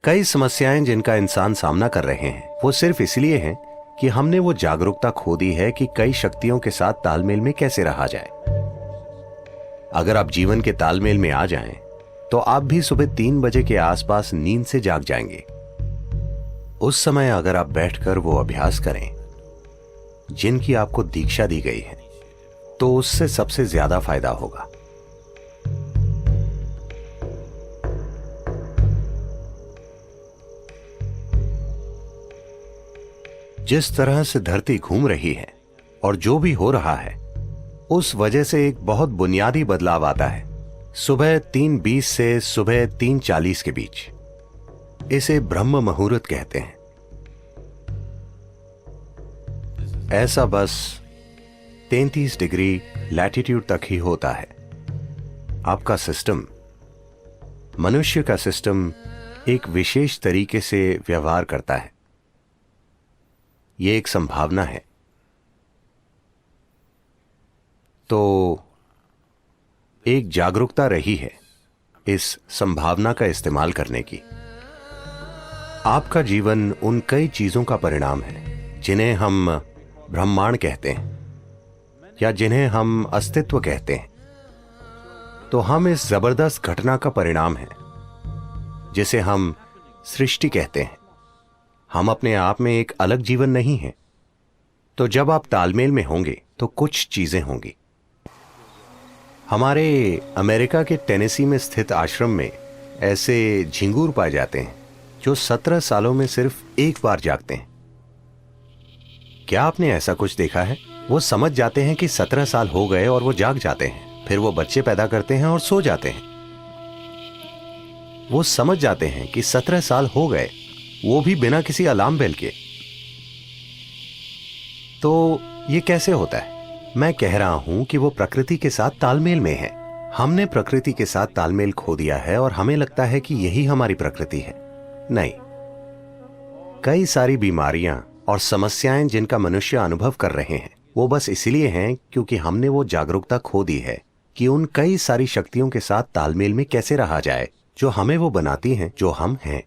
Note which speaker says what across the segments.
Speaker 1: कई समस्याएं जिनका इंसान सामना कर रहे हैं वो सिर्फ इसलिए हैं कि हमने वो जागरूकता खो दी है कि कई शक्तियों के साथ तालमेल में कैसे रहा जाए। अगर आप जीवन के तालमेल में आ जाएं, तो आप भी सुबह 3 बजे के आसपास नींद से जाग जाएंगे। उस समय अगर आप बैठकर वो अभ्यास करें जिनकी आपको दीक्षा दी गई है, तो उससे सबसे ज्यादा फायदा होगा। जिस तरह से धरती घूम रही है और जो भी हो रहा है, उस वजह से एक बहुत बुनियादी बदलाव आता है सुबह 3:20 से सुबह 3:40 के बीच। इसे ब्रह्म मुहूर्त कहते हैं। ऐसा बस 33 डिग्री लैटिट्यूड तक ही होता है। आपका सिस्टम, मनुष्य का सिस्टम एक विशेष तरीके से व्यवहार करता है। यह एक संभावना है। तो एक जागरूकता रही है इस संभावना का इस्तेमाल करने की। आपका जीवन उन कई चीजों का परिणाम है जिन्हें हम ब्रह्मांड कहते हैं या जिन्हें हम अस्तित्व कहते हैं। तो हम इस जबरदस्त घटना का परिणाम है जिसे हम सृष्टि कहते हैं। हम अपने आप में एक अलग जीवन नहीं है। तो जब आप तालमेल में होंगे तो कुछ चीजें होंगी। हमारे अमेरिका के टेनेसी में स्थित आश्रम में ऐसे झिंगूर पाए जाते हैं जो 17 सालों में सिर्फ एक बार जागते हैं। क्या आपने ऐसा कुछ देखा है? वो समझ जाते हैं कि 17 साल हो गए और वो जाग जाते हैं। फिर वो बच्चे पैदा करते हैं और सो जाते हैं। वो समझ जाते हैं कि 17 साल हो गए, वो भी बिना किसी अलार्म बेल के। तो ये कैसे होता है? मैं कह रहा हूं कि वो प्रकृति के साथ तालमेल में है। हमने प्रकृति के साथ तालमेल खो दिया है और हमें लगता है कि यही हमारी प्रकृति है। नहीं, कई सारी बीमारियां और समस्याएं जिनका मनुष्य अनुभव कर रहे हैं वो बस इसलिए हैं क्योंकि हमने वो जागरूकता खो दी है कि उन कई सारी शक्तियों के साथ तालमेल में कैसे रहा जाए जो हमें वो बनाती हैं जो हम हैं।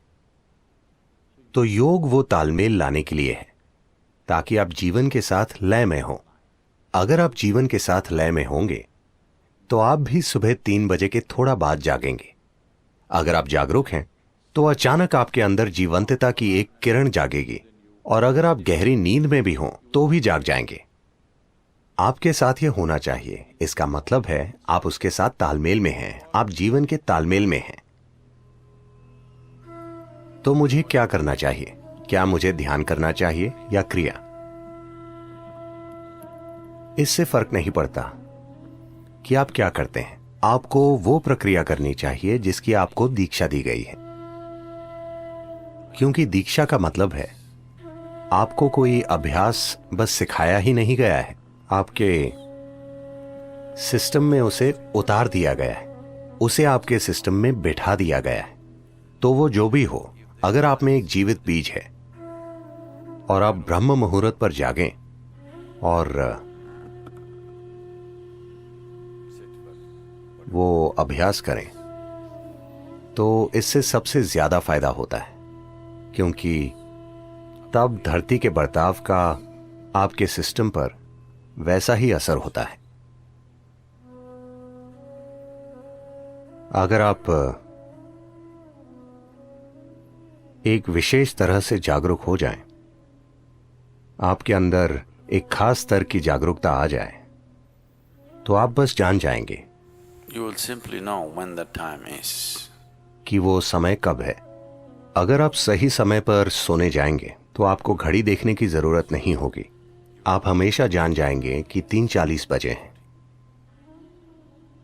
Speaker 1: तो योग वो तालमेल लाने के लिए है ताकि आप जीवन के साथ लय में हो। अगर आप जीवन के साथ लय में होंगे तो आप भी सुबह 3 बजे के थोड़ा बाद जागेंगे। अगर आप जागरूक हैं तो अचानक आपके अंदर जीवंतता की एक किरण जागेगी, और अगर आप गहरी नींद में भी हों तो भी जाग जाएंगे। आपके साथ यह होना चाहिए। इसका मतलब है आप उसके साथ तालमेल में हैं, आप जीवन के तालमेल में हैं। तो मुझे क्या करना चाहिए? क्या मुझे ध्यान करना चाहिए या क्रिया? इससे फर्क नहीं पड़ता कि आप क्या करते हैं। आपको वो प्रक्रिया करनी चाहिए जिसकी आपको दीक्षा दी गई है, क्योंकि दीक्षा का मतलब है आपको कोई अभ्यास बस सिखाया ही नहीं गया है, आपके सिस्टम में उसे उतार दिया गया है, उसे आपके सिस्टम में बिठा दिया गया है। तो वो जो भी हो, अगर आप में एक जीवित बीज है और आप ब्रह्म मुहूर्त पर जागें और वो अभ्यास करें, तो इससे सबसे ज्यादा फायदा होता है, क्योंकि तब धरती के बर्ताव का आपके सिस्टम पर वैसा ही असर होता है। अगर आप एक विशेष तरह से जागरूक हो जाएं, आपके अंदर एक खास स्तर की जागरूकता आ जाए, तो आप बस जान जाएंगे
Speaker 2: You will simply know when the time is.
Speaker 1: कि वो समय कब है। अगर आप सही समय पर सोने जाएंगे तो आपको घड़ी देखने की जरूरत नहीं होगी। आप हमेशा जान जाएंगे कि 3:40 बजे हैं,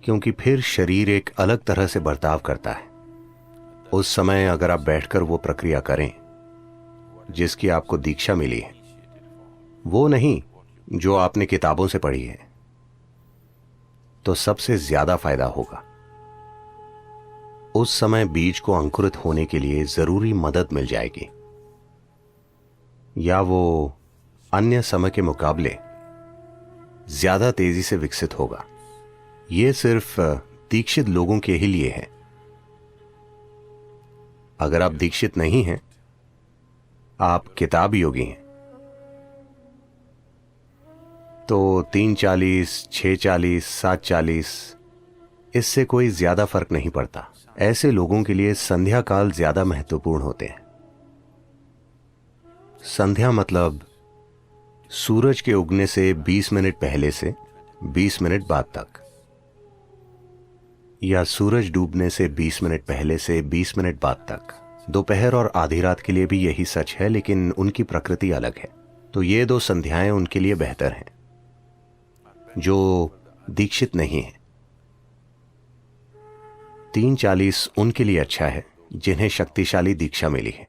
Speaker 1: क्योंकि फिर शरीर एक अलग तरह से बर्ताव करता है। उस समय अगर आप बैठकर वो प्रक्रिया करें जिसकी आपको दीक्षा मिली है, वो नहीं जो आपने किताबों से पढ़ी है, तो सबसे ज्यादा फायदा होगा। उस समय बीज को अंकुरित होने के लिए जरूरी मदद मिल जाएगी, या वो अन्य समय के मुकाबले ज्यादा तेजी से विकसित होगा। यह सिर्फ दीक्षित लोगों के ही लिए है। अगर आप दीक्षित नहीं हैं, आप किताब योगी हैं, तो 3:40, 6:40, 7:40 इससे कोई ज्यादा फर्क नहीं पड़ता। ऐसे लोगों के लिए संध्या काल ज्यादा महत्वपूर्ण होते हैं। संध्या मतलब सूरज के उगने से 20 मिनट पहले से 20 मिनट बाद तक, या सूरज डूबने से 20 मिनट पहले से 20 मिनट बाद तक। दोपहर और आधी रात के लिए भी यही सच है, लेकिन उनकी प्रकृति अलग है। तो ये 2 संध्याएं उनके लिए बेहतर हैं जो दीक्षित नहीं है। 3:40 उनके लिए अच्छा है जिन्हें शक्तिशाली दीक्षा मिली है।